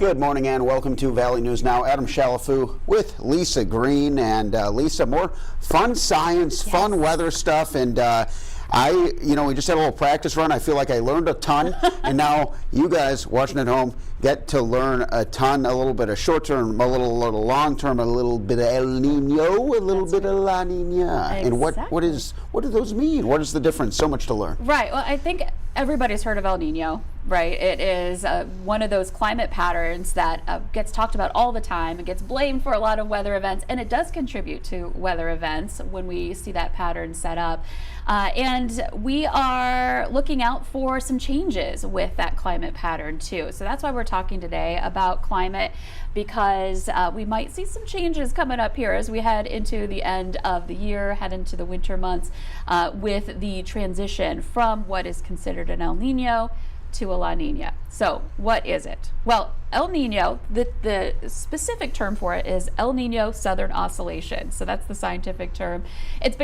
Good morning and welcome to Valley News Now. Adam Shalafu with Lisa Green. And Lisa, more fun science, fun weather stuff. And we just had a little practice run. I feel like I learned a ton. And now you guys watching at home get to learn a ton, a little bit of short term, a little long term, a little bit of El Nino, a little bit of La Niña. Exactly. And what do those mean? What is the difference? So much to learn. Right. Well, I think everybody's heard of El Nino, right? It is one of those climate patterns that gets talked about all the time. It gets blamed for a lot of weather events, and it does contribute to weather events when we see that pattern set up. And we are looking out for some changes with that climate pattern too. So that's why we're talking today about climate, because we might see some changes coming up here as we head into the end of the year, head into the winter months, with the transition from what is considered an El Nino to a La Niña. So what is it? Well, El Nino, the specific term for it is El Nino Southern Oscillation. So that's the scientific term. It's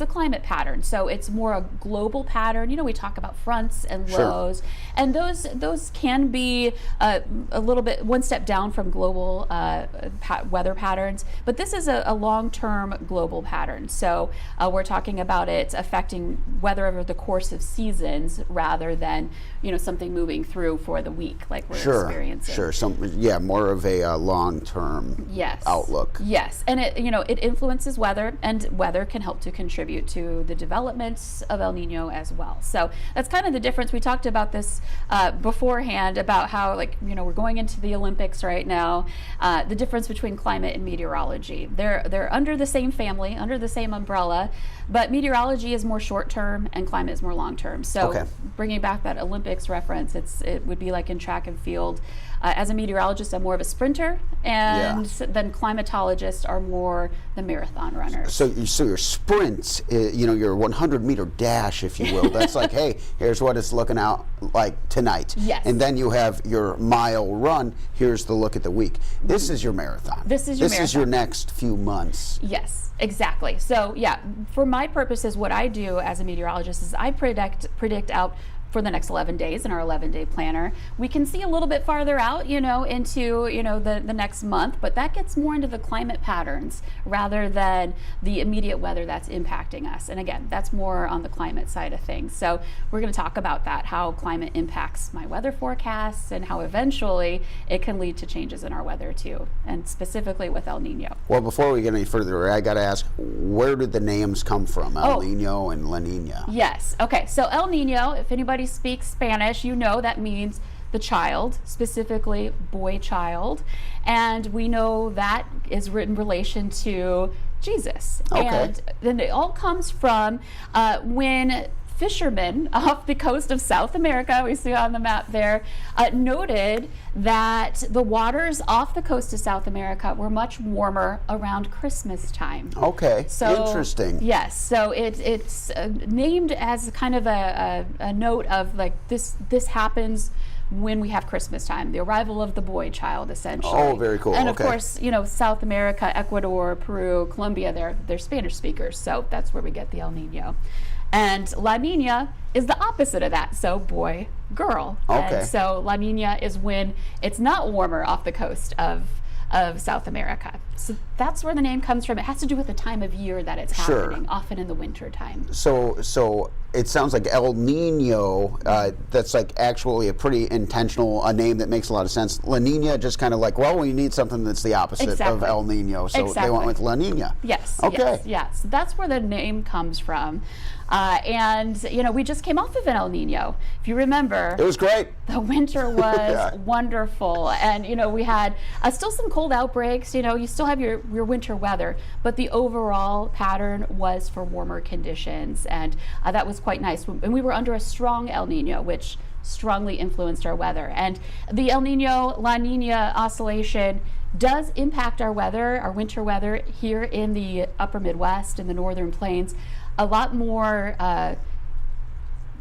a climate pattern. So it's more a global pattern. You know, we talk about fronts and lows, and those can be a little bit one step down from global weather patterns. But this is a long-term global pattern. So we're talking about it affecting weather over the course of seasons rather than, something moving through for the week like we're experiencing. Sure, more of a long-term outlook. Yes, and it influences weather, and weather can help to contribute to the developments of El Nino as well. So that's kind of the difference. We talked about this beforehand about how, we're going into the Olympics right now. The difference between climate and meteorology. They're under the same family, under the same umbrella, but meteorology is more short-term and climate is more long-term. So bringing back that Olympics reference, it would be like in track and field. As a meteorologist, I'm more of a sprinter, and then climatologists are more the marathon runners. So your sprint, your 100-meter dash, if you will, that's like, hey, here's what it's looking out like tonight. Yes. And then you have your mile run. Here's the look at the week. This is your marathon. This is your next few months. Yes, exactly. So for my purposes, what I do as a meteorologist is I predict out for the next 11 days in our 11-day planner. We can see a little bit farther out, into, the next month, but that gets more into the climate patterns rather than the immediate weather that's impacting us. And again, that's more on the climate side of things. So we're going to talk about that, how climate impacts my weather forecasts and how eventually it can lead to changes in our weather too, and specifically with El Nino. Well, before we get any further, I got to ask, where did the names come from, El Nino and La Niña? Yes. Okay. So El Nino, if anybody speaks Spanish, that means the child, specifically boy child, and we know that is in relation to Jesus. And then it all comes from when fishermen off the coast of South America, we see on the map there, noted that the waters off the coast of South America were much warmer around Christmas time. Okay, so interesting. Yes, so it's named as kind of a note of this happens when we have Christmas time, the arrival of the boy child, essentially. Oh, very cool. And of course, South America, Ecuador, Peru, Colombia, they're Spanish speakers, so that's where we get the El Nino. And La Niña is the opposite of that, so boy, girl. Okay. And so La Niña is when it's not warmer off the coast of South America. So that's where the name comes from. It has to do with the time of year that it's happening, often in the winter time. So it sounds like El Nino, that's actually a pretty intentional name that makes a lot of sense. La Niña, just kind of we need something that's the opposite of El Nino, so they went with La Niña. Yes. Okay. Yes. So that's where the name comes from. And we just came off of an El Nino. If you remember, it was great. The winter was wonderful, and we had still some cold outbreaks. You still have your winter weather, but the overall pattern was for warmer conditions, and that was quite nice. And we were under a strong El Nino, which strongly influenced our weather. And the El Nino La Niña oscillation does impact our weather, our winter weather here in the upper Midwest and the northern plains a lot more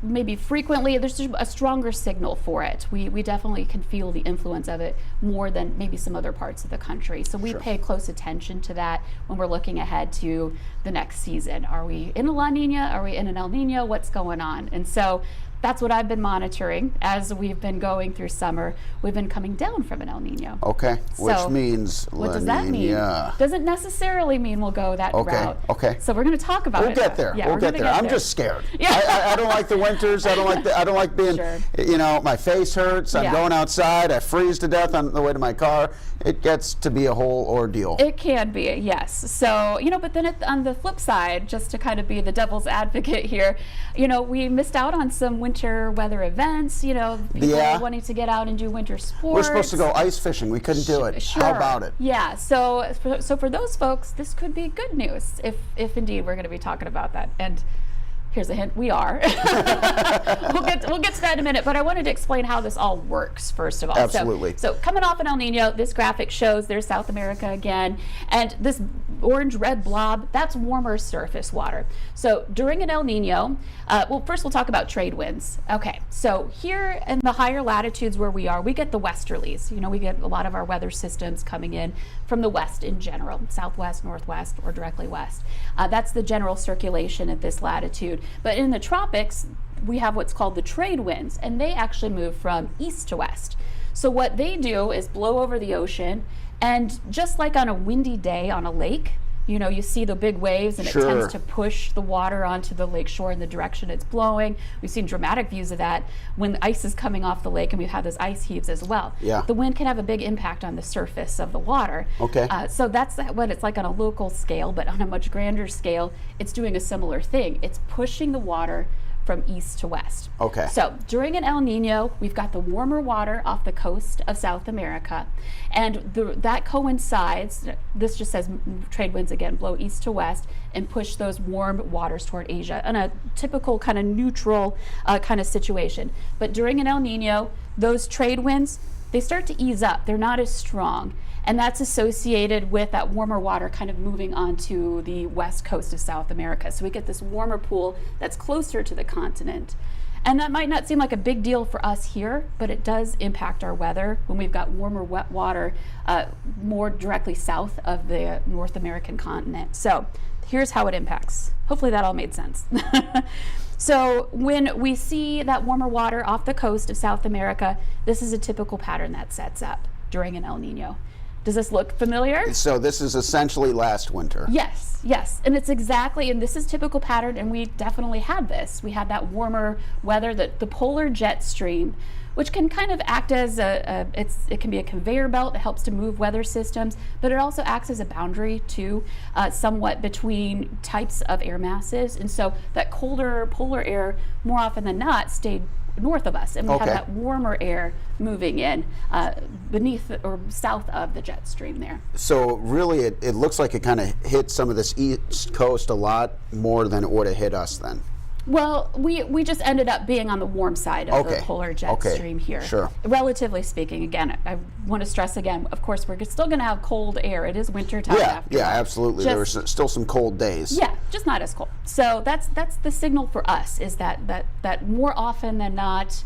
maybe frequently. There's a stronger signal for it. We definitely can feel the influence of it more than maybe some other parts of the country. So we pay close attention to that when we're looking ahead to the next season. Are we in a La Niña? Are we in an El Nino? What's going on? And so that's what I've been monitoring as we've been going through summer. We've been coming down from an El Nino. Okay, which So, means What La does that mean? Niña. Doesn't necessarily mean we'll go that route. Okay. So we're going to talk about We'll it. get there. Yeah, we'll we're get gonna there. I'm there. just scared. Yeah. I don't like the winters. I don't like being. Sure. You know, my face hurts. I'm Yeah. going outside. I freeze to death on the way to my car. It gets to be a whole ordeal. It can be, yes. So, but then on the flip side, just to kind of be the devil's advocate here, we missed out on some winter weather events, people Yeah. wanting to get out and do winter sports. We're supposed to go ice fishing. We couldn't do it. Sure. How about it? Yeah. So for those folks, this could be good news if indeed we're going to be talking about that. And here's a hint: we are. we'll get to that in a minute. But I wanted to explain how this all works first of all. Absolutely. So coming off an El Nino, this graphic shows there's South America again, and this orange-red blob, that's warmer surface water. So during an El Nino, first we'll talk about trade winds. Okay, so here in the higher latitudes where we are, we get the westerlies. We get a lot of our weather systems coming in from the west in general, southwest, northwest, or directly west. That's the general circulation at this latitude. But in the tropics, we have what's called the trade winds, and they actually move from east to west. So what they do is blow over the ocean, and just like on a windy day on a lake, you see the big waves, and Sure. it tends to push the water onto the lake shore in the direction it's blowing. We've seen dramatic views of that when the ice is coming off the lake, and we've had those ice heaves as well. Yeah. The wind can have a big impact on the surface of the water. Okay. So that's what it's like on a local scale, but on a much grander scale, it's doing a similar thing. It's pushing the water from east to west. Okay. So during an El Nino, we've got the warmer water off the coast of South America, and that coincides, this just says trade winds again, blow east to west and push those warm waters toward Asia in a typical kind of neutral kind of situation. But during an El Nino, those trade winds, they start to ease up. They're not as strong. And that's associated with that warmer water kind of moving onto the west coast of South America. So we get this warmer pool that's closer to the continent. And that might not seem like a big deal for us here, but it does impact our weather when we've got warmer, wet water more directly south of the North American continent. So here's how it impacts. Hopefully that all made sense. So when we see that warmer water off the coast of South America, this is a typical pattern that sets up during an El Nino. Does this look familiar? So this is essentially last winter. Yes. And it's exactly, and this is typical pattern, and we definitely had this. We had that warmer weather, the polar jet stream, which can kind of act as it can be a conveyor belt that helps to move weather systems, but it also acts as a boundary too, somewhat between types of air masses. And so that colder polar air, more often than not, stayed north of us, and we Okay. have that warmer air moving in beneath or south of the jet stream there. So really, it looks like it kind of hit some of this east coast a lot more than it would have hit us then. Well, we just ended up being on the warm side of the Okay. polar jet Okay. stream here. Sure. Relatively speaking, again, I want to stress again, of course, we're still going to have cold air. It is winter time after Yeah, all. absolutely. There were still some cold days. Yeah, just not as cold. So that's the signal for us, is that more often than not,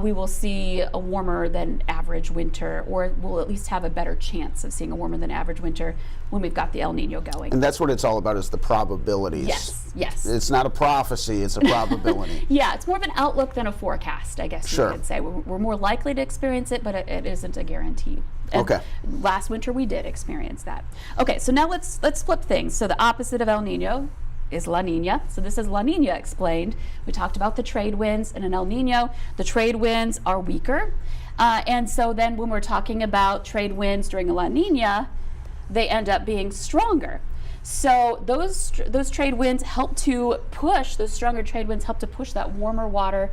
we will see a warmer than average winter, or we'll at least have a better chance of seeing a warmer than average winter when we've got the El Nino going. And that's what it's all about, is the probabilities. Yes. It's not a prophecy, it's a probability. Yeah, it's more of an outlook than a forecast, I guess Sure. you could say. We're more likely to experience it, but it isn't a guarantee. And Okay. Last winter we did experience that. Okay, so now let's flip things. So the opposite of El Nino is La Niña. So this is La Niña explained. We talked about the trade winds. In an El Nino, the trade winds are weaker. And so then when we're talking about trade winds during a La Niña, they end up being stronger. So those trade winds help to push, those stronger trade winds help to push that warmer water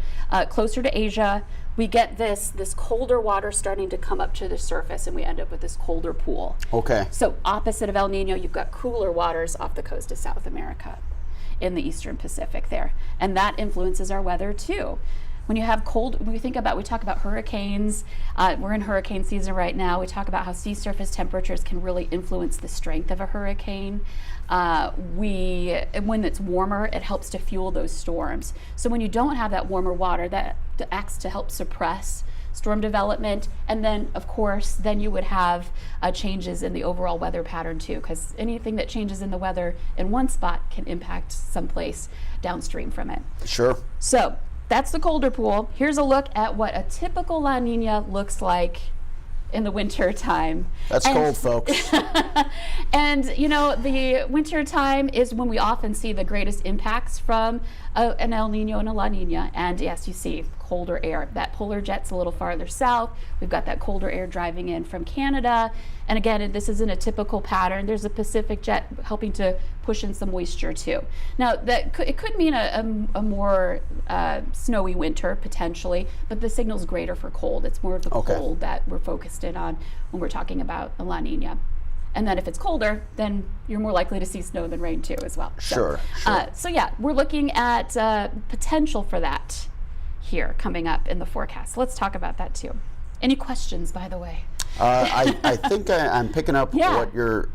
closer to Asia. We get this colder water starting to come up to the surface, and we end up with this colder pool. Okay. So opposite of El Nino, you've got cooler waters off the coast of South America in the eastern Pacific there. And that influences our weather too. When you have cold, we talk about hurricanes. We're in hurricane season right now. We talk about how sea surface temperatures can really influence the strength of a hurricane. When it's warmer, it helps to fuel those storms. So when you don't have that warmer water, that acts to help suppress storm development, and then of course then you would have changes in the overall weather pattern too, because anything that changes in the weather in one spot can impact someplace downstream from it. Sure. So that's the colder pool. Here's a look at what a typical La Nina looks like in the winter time. That's cold, folks. And the winter time is when we often see the greatest impacts from an El Nino and a La Nina. And yes, you see colder air. That polar jet's a little farther south. We've got that colder air driving in from Canada. And again, this isn't a typical pattern. There's a Pacific jet helping to push in some moisture too. Now, it could mean a more snowy winter potentially, but the signal's greater for cold. It's more of the cold that we're focused in on when we're talking about a La Nina. And then if it's colder, then you're more likely to see snow than rain too as well. Sure. So yeah, we're looking at potential for that here coming up in the forecast. Let's talk about that too. Any questions, by the way? I think I'm picking up what you're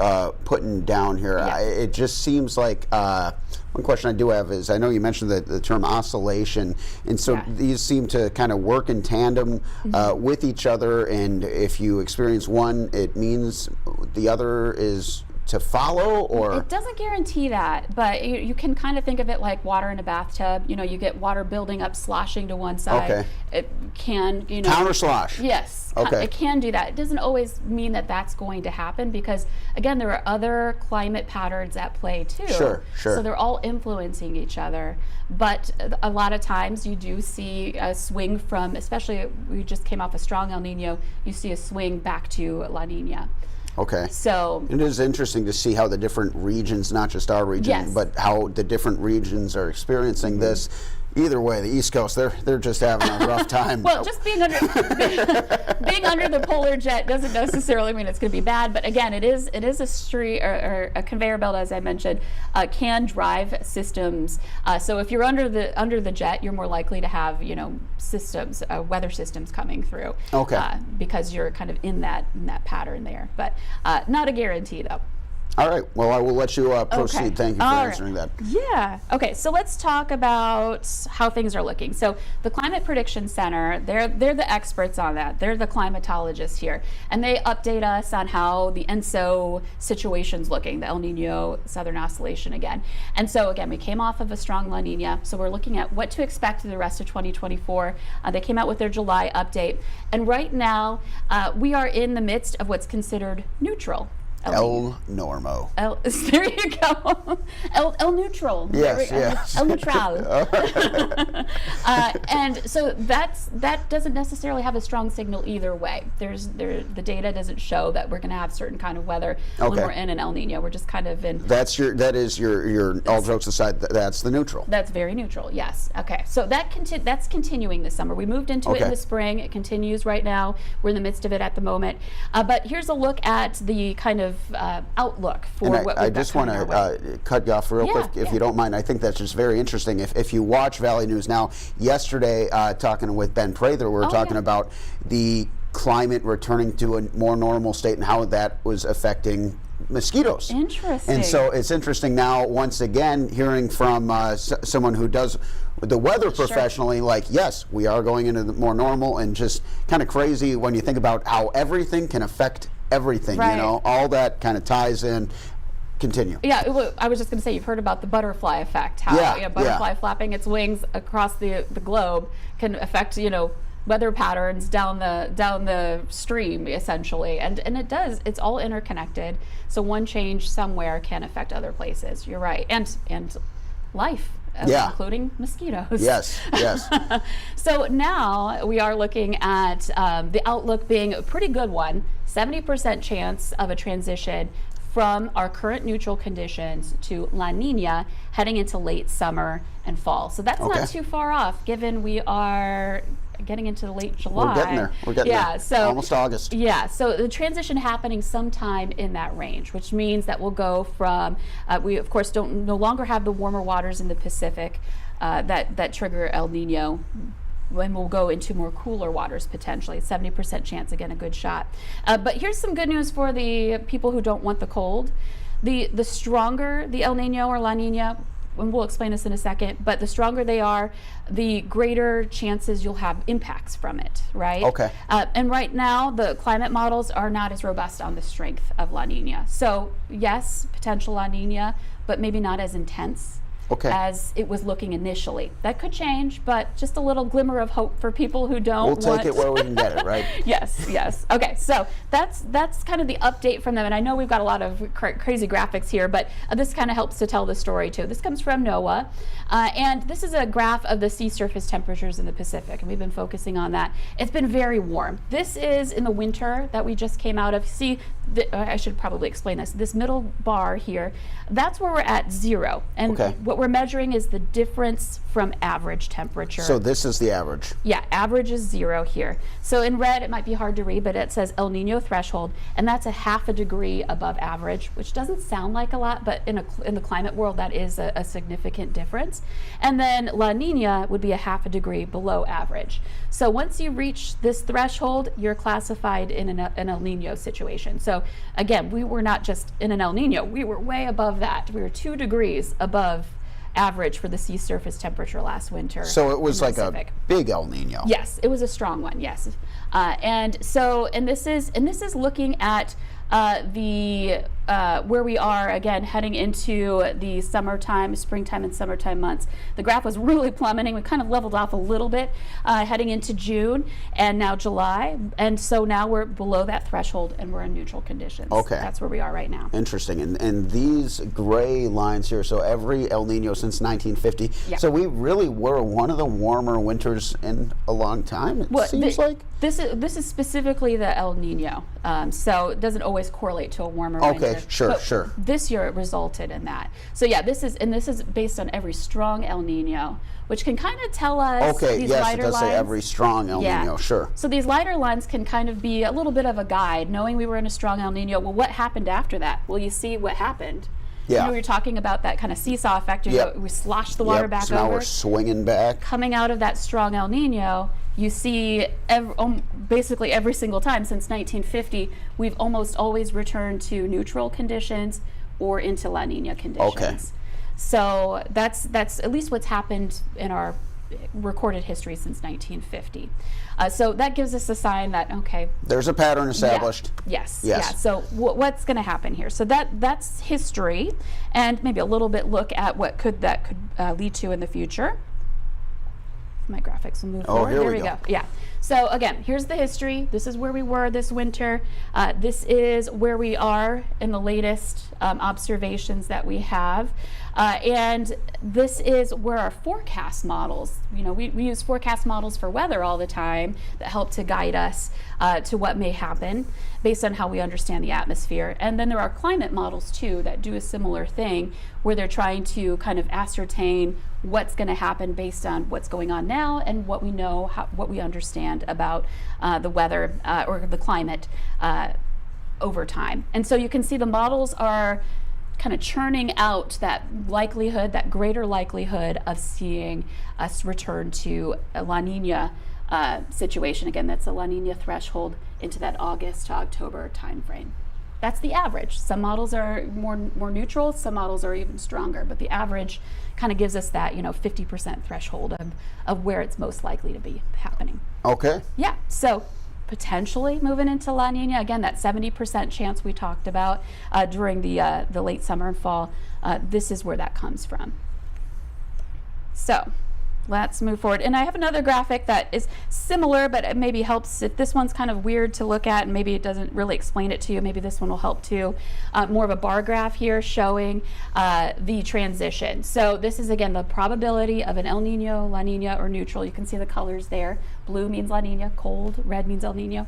putting down here. Yeah. It just seems like one question I do have is, I know you mentioned the term oscillation, and so these seem to kind of work in tandem with each other, and if you experience one, it means the other is to follow, or? It doesn't guarantee that, but you can kind of think of it like water in a bathtub. You get water building up, sloshing to one side. Okay. It can, Counter slosh. Yes. Okay. It can do that. It doesn't always mean that that's going to happen because, again, there are other climate patterns at play too. Sure. So they're all influencing each other. But a lot of times you do see a swing from, especially we just came off a strong El Nino, you see a swing back to La Nina. Okay. So it is interesting to see how the different regions, not just our region, but how the different regions are experiencing this. Either way, the East Coast, they're just having a rough time. Well, just being under being under the polar jet doesn't necessarily mean it's going to be bad. But again, it is a street or a conveyor belt, as I mentioned, can drive systems. So if you're under the jet, you're more likely to have systems, weather systems coming through. Okay. Because you're kind of in that pattern there, but not a guarantee though. All right. Well, I will let you proceed. Okay. Thank you for answering that. Yeah. Okay. So let's talk about how things are looking. So the Climate Prediction Center, they're the experts on that. They're the climatologists here, and they update us on how the ENSO situation's looking, the El Nino Southern Oscillation again. And so again, we came off of a strong La Nina, so we're looking at what to expect through the rest of 2024. They came out with their July update, and right now we are in the midst of what's considered neutral. El Normo. There you go. El neutral. Yes. El neutral. And so that doesn't necessarily have a strong signal either way. The data doesn't show that we're going to have certain kind of weather when we're in an El Nino. We're just kind of in. That is your all jokes aside. That's the neutral. That's very neutral. Yes. Okay. So that's continuing this summer. We moved into it in the spring. It continues right now. We're in the midst of it at the moment. But here's a look at the kind of outlook for what we've got. I just want to cut you off real quick, if you don't mind. I think that's just very interesting. If you watch Valley News Now, yesterday talking with Ben Prather, we were talking about the climate returning to a more normal state and how that was affecting mosquitoes. Interesting. And so it's interesting now, once again, hearing from someone who does the weather professionally, like, yes, we are going into the more normal, and just kind of crazy when you think about how everything can affect everything, all that kind of ties in. Continue. Yeah, I was just going to say, you've heard about the butterfly effect, how butterfly flapping its wings across the globe can affect, weather patterns down the stream, essentially, and it does. It's all interconnected. So one change somewhere can affect other places. You're right, and life. Including mosquitoes. Yes. So now we are looking at the outlook being a pretty good one. 70% chance of a transition from our current neutral conditions to La Nina heading into late summer and fall. So that's not too far off, given we are getting into late July. We're getting there. So almost August. Yeah, so the transition happening sometime in that range, which means that we'll go from, we of course no longer have the warmer waters in the Pacific that trigger El Nino, when we'll go into more cooler waters potentially. 70% chance, again, a good shot. But here's some good news for the people who don't want the cold. The stronger the El Nino or La Nina, and we'll explain this in a second, but the stronger they are, the greater chances you'll have impacts from it, right? Okay. And right now, the climate models are not as robust on the strength of La Nina. So yes, potential La Nina, but maybe not as intense. Okay. as it was looking initially. That could change, but just a little glimmer of hope for people who don't We'll take it where we can get it, right? Yes, yes. Okay, so that's kind of the update from them, and I know we've got a lot of crazy graphics here, but this kind of helps to tell the story too. This comes from NOAA, and this is a graph of the sea surface temperatures in the Pacific, and we've been focusing on that. It's been very warm. This is in the winter that we just came out of. See, I should probably explain this. This middle bar here, that's where we're at 0, and Okay. what we're measuring is the difference from average temperature. So this is the average. Yeah, average is 0 here. So in red, it might be hard to read, but it says El Nino threshold, and that's a 1/2 degree above average, which doesn't sound like a lot, but in the climate world, that is a significant difference. And then La Nina would be a 1/2 degree below average. So once you reach this threshold, you're classified in an El Nino situation. So again, we were not just in an El Nino, we were way above that. We were 2 degrees above average for the sea surface temperature last winter. So it was in the like Pacific. a big El Nino. Yes, it was a strong one. Yes, and this is looking at the where we are again heading into the summertime, springtime, and summertime months. The graph was really plummeting. We kind of leveled off a little bit heading into June and now July, and so now we're below that threshold and we're in neutral conditions. Okay. That's where we are right now. Interesting. And these gray lines here, so every El Nino since 1950. Yeah. So we really were one of the warmer winters in a long time, it seems like. This is specifically the El Nino, so it doesn't always correlate to a warmer winter. Okay, sure, but sure. This year it resulted in that. So yeah, this is based on every strong El Nino, which can kind of tell us Okay, these yes, it lighter does lines. say every strong El Yeah. Nino, sure. So these lighter lines can kind of be a little bit of a guide, knowing we were in a strong El Nino. Well, what happened after that? Well, you see what happened. Yeah. You know, you're talking about that kind of seesaw effect. Yep. We sloshed the water Yep, back so now over. we're swinging back. Coming out of that strong El Nino, you see basically every single time since 1950, we've almost always returned to neutral conditions or into La Nina conditions. Okay. So that's at least what's happened in our recorded history since 1950. So that gives us a sign that, okay, There's a pattern established. yeah. Yes. Yes. Yeah. So what's going to happen here? So that's history, and maybe a little bit look at what could lead to in the future. My graphics will move forward. here There we we go. go. Yeah. So again, here's the history. This is where we were this winter. This is where we are in the latest observations that we have. And this is where our forecast models, we use forecast models for weather all the time that help to guide us to what may happen based on how we understand the atmosphere. And then there are climate models too that do a similar thing where they're trying to kind of ascertain what's going to happen based on what's going on now and what we know, what we understand about the weather or the climate over time. And so you can see the models are kind of churning out that likelihood, that greater likelihood of seeing us return to a La Nina situation. Again, that's a La Nina threshold into that August to October timeframe. That's the average. Some models are more neutral, some models are even stronger, but the average kind of gives us that 50% threshold of where it's most likely to be happening. Okay. Yeah, so potentially moving into La Nina, again, that 70% chance we talked about during the late summer and fall, this is where that comes from. So let's move forward. And I have another graphic that is similar, but it maybe helps if this one's kind of weird to look at and maybe it doesn't really explain it to you. Maybe this one will help too. More of a bar graph here showing the transition. So this is, again, the probability of an El Nino, La Nina, or neutral. You can see the colors there. Blue means La Nina, cold, red means El Nino.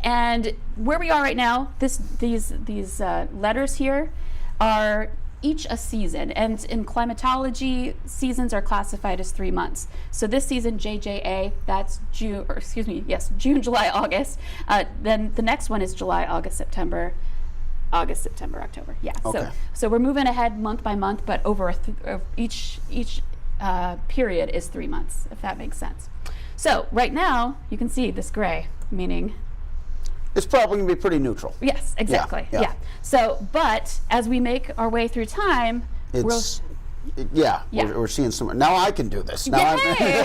And where we are right now, these letters here are each a season, and in climatology, seasons are classified as 3 months. So this season, JJA, that's June, July, August. Then the next one is July, August, September, October. Yeah. Okay. So we're moving ahead month by month, but over each period is 3 months, if that makes sense. So right now, you can see this gray, meaning It's probably going to be pretty neutral. yes, exactly. Yeah. So, but as we make our way through time, We're seeing some. Now I can do this. Now Yay!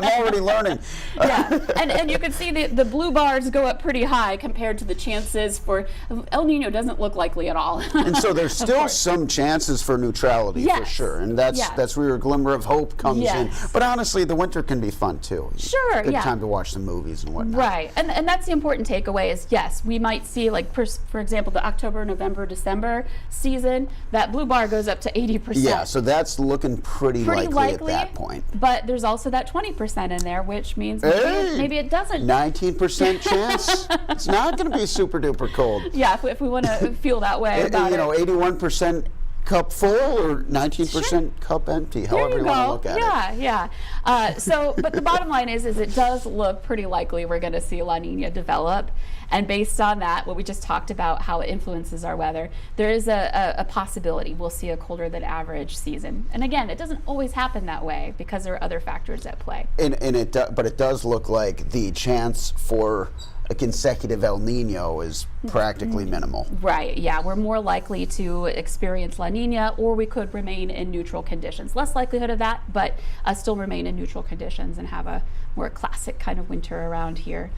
I'm already learning. Yeah, and you can see the blue bars go up pretty high compared to the chances for El Nino doesn't look likely at all. And so there's still some chances for neutrality for sure, and that's where your glimmer of hope comes in. But honestly, the winter can be fun too. Sure, good time to watch some movies and whatnot. Right, and that's the important takeaway is yes, we might see like for example the October, November, December season, that blue bar goes up to 80%. Yeah, so that's looking pretty likely at that point. But there's also that 20% in there, which means maybe it doesn't. 19% chance. It's not going to be super duper cold. Yeah, if we want to feel that way about it. 81% cup full or 19% cup empty, however you want to look at it. Yeah. But the bottom line is it does look pretty likely we're going to see La Nina develop. And based on that, what we just talked about, how it influences our weather, there is a possibility we'll see a colder than average season. And again, it doesn't always happen that way because there are other factors at play. But it does look like the chance for a consecutive El Nino is practically minimal. Right, yeah. We're more likely to experience La Nina, or we could remain in neutral conditions. Less likelihood of that, but still remain in neutral conditions and have a more classic kind of winter around here.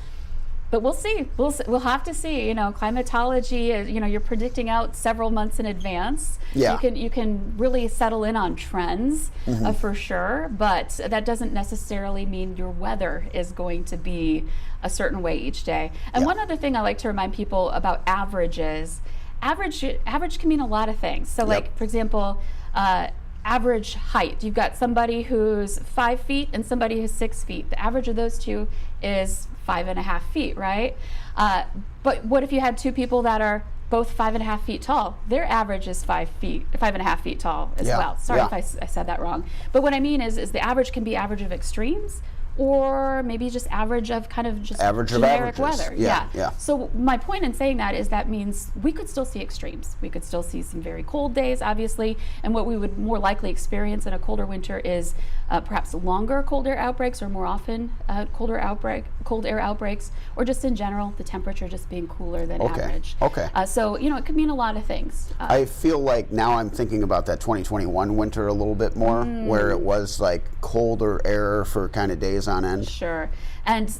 But we'll see. We'll have to see. Climatology. You're predicting out several months in advance. Yeah. You can really settle in on trends for sure. But that doesn't necessarily mean your weather is going to be a certain way each day. And one other thing I like to remind people about averages. Average can mean a lot of things. So, like for example. Average height. You've got somebody who's 5 feet and somebody who's 6 feet. The average of those two is 5.5 feet, right? But what if you had two people that are both 5.5 feet tall? Their average is 5.5 feet tall as well. Sorry if I said that wrong. But what I mean is the average can be average of extremes, or maybe just average of kind of just average generic of averages. weather. Yeah. So my point in saying that is that means we could still see extremes. We could still see some very cold days, obviously, and what we would more likely experience in a colder winter is perhaps longer cold air outbreaks, or more often cold air outbreaks, or just in general the temperature just being cooler than average. Okay. So it could mean a lot of things. I feel like now I'm thinking about that 2021 winter a little bit more, where it was like colder air for kind of days on end. Sure. And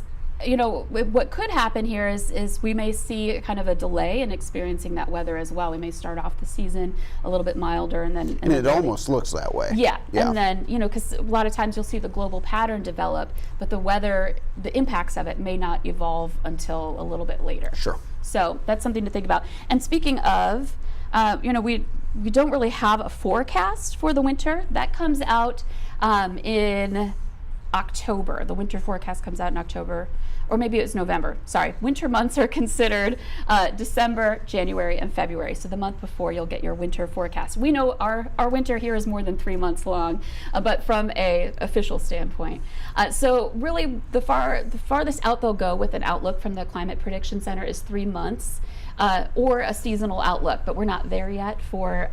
what could happen here is we may see kind of a delay in experiencing that weather as well. We may start off the season a little bit milder, and then it almost looks that way. Yeah. And then because a lot of times you'll see the global pattern develop, but the weather, the impacts of it may not evolve until a little bit later. Sure. So that's something to think about. And speaking of, we don't really have a forecast for the winter. That comes out in October. The winter forecast comes out in October, or maybe it was November. Sorry. Winter months are considered December, January, and February. So the month before you'll get your winter forecast. We know our winter here is more than 3 months long, but from a official standpoint. So really the farthest out they'll go with an outlook from the Climate Prediction Center is 3 months, or a seasonal outlook, but we're not there yet for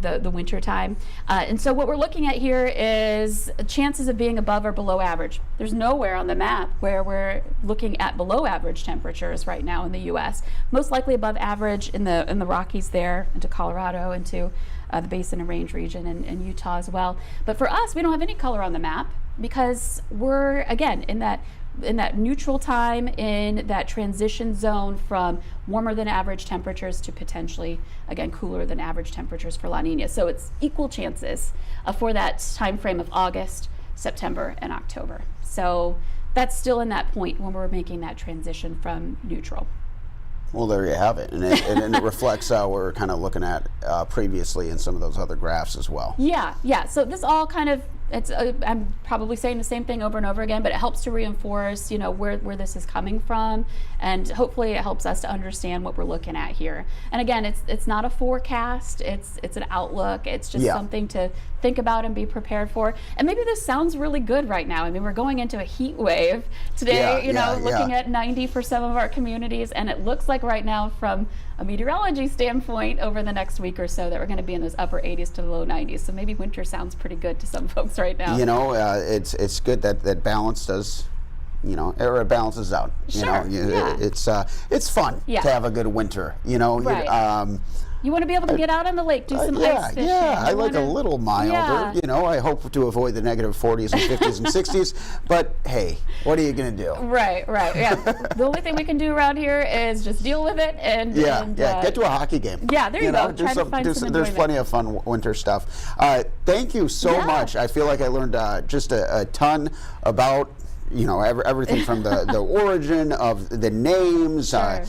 the winter time. And so what we're looking at here is chances of being above or below average. There's nowhere on the map where we're looking at below average temperatures right now in the U.S. Most likely above average in the Rockies there, into Colorado, into the Basin and Range region, and Utah as well. But for us, we don't have any color on the map because we're, again, in that neutral time, in that transition zone from warmer than average temperatures to potentially, again, cooler than average temperatures for La Nina. So it's equal chances for that time frame of August, September, and October. So that's still in that point when we're making that transition from neutral. Well, there you have it, and it reflects how we're kind of looking at previously in some of those other graphs as well. Yeah. So this all kind of, I'm probably saying the same thing over and over again, but it helps to reinforce, where this is coming from, and hopefully it helps us to understand what we're looking at here. And again, it's not a forecast; it's an outlook. It's just something to think about and be prepared for. And maybe this sounds really good right now. I mean, we're going into a heat wave today. Looking at 90% of our communities, and it looks like right now from a meteorology standpoint over the next week or so that we're going to be in those upper 80s to the low 90s. So maybe winter sounds pretty good to some folks right now. It's good that balance does, or it balances out. Sure. It's fun to have a good winter. Right. You want to be able to get out on the lake, do some ice fishing. Yeah, I You like a wanna- little milder. Yeah. You know, I hope to avoid the negative 40s and 50s and 60s. But hey, what are you going to do? Right, yeah. The only thing we can do around here is just deal with it and Get to a hockey game. Yeah, there you go. Do Try to find some there's enjoyment. plenty of fun winter stuff. Thank you so Yeah. much. I feel like I learned just a ton about everything from the origin of the names. Sure.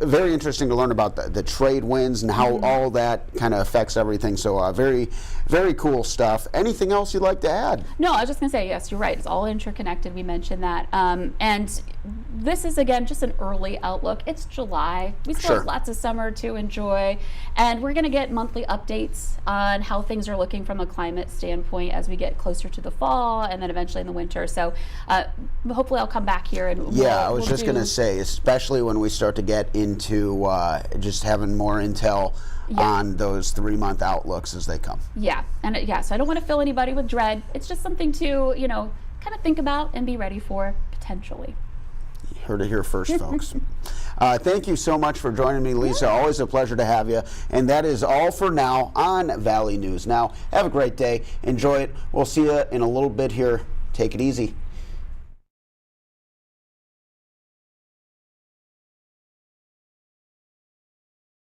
Very interesting to learn about the trade winds and how all that kind of affects everything. So very, very cool stuff. Anything else you'd like to add? No, I was just going to say, yes, you're right. It's all interconnected. We mentioned that. And this is, again, just an early outlook. It's July. We still have lots of summer to enjoy. And we're going to get monthly updates on how things are looking from a climate standpoint as we get closer to the fall and then eventually in the winter. So hopefully I'll come back here and I was just going to say, especially when we start to get into just having more intel on those 3-month outlooks as they come. Yeah, and so I don't want to fill anybody with dread. It's just something to, kind of think about and be ready for potentially. Heard it here first, folks. Thank you so much for joining me, Lisa. Yeah. Always a pleasure to have you. And that is all for now on Valley News Now. Have a great day. Enjoy it. We'll see you in a little bit here. Take it easy.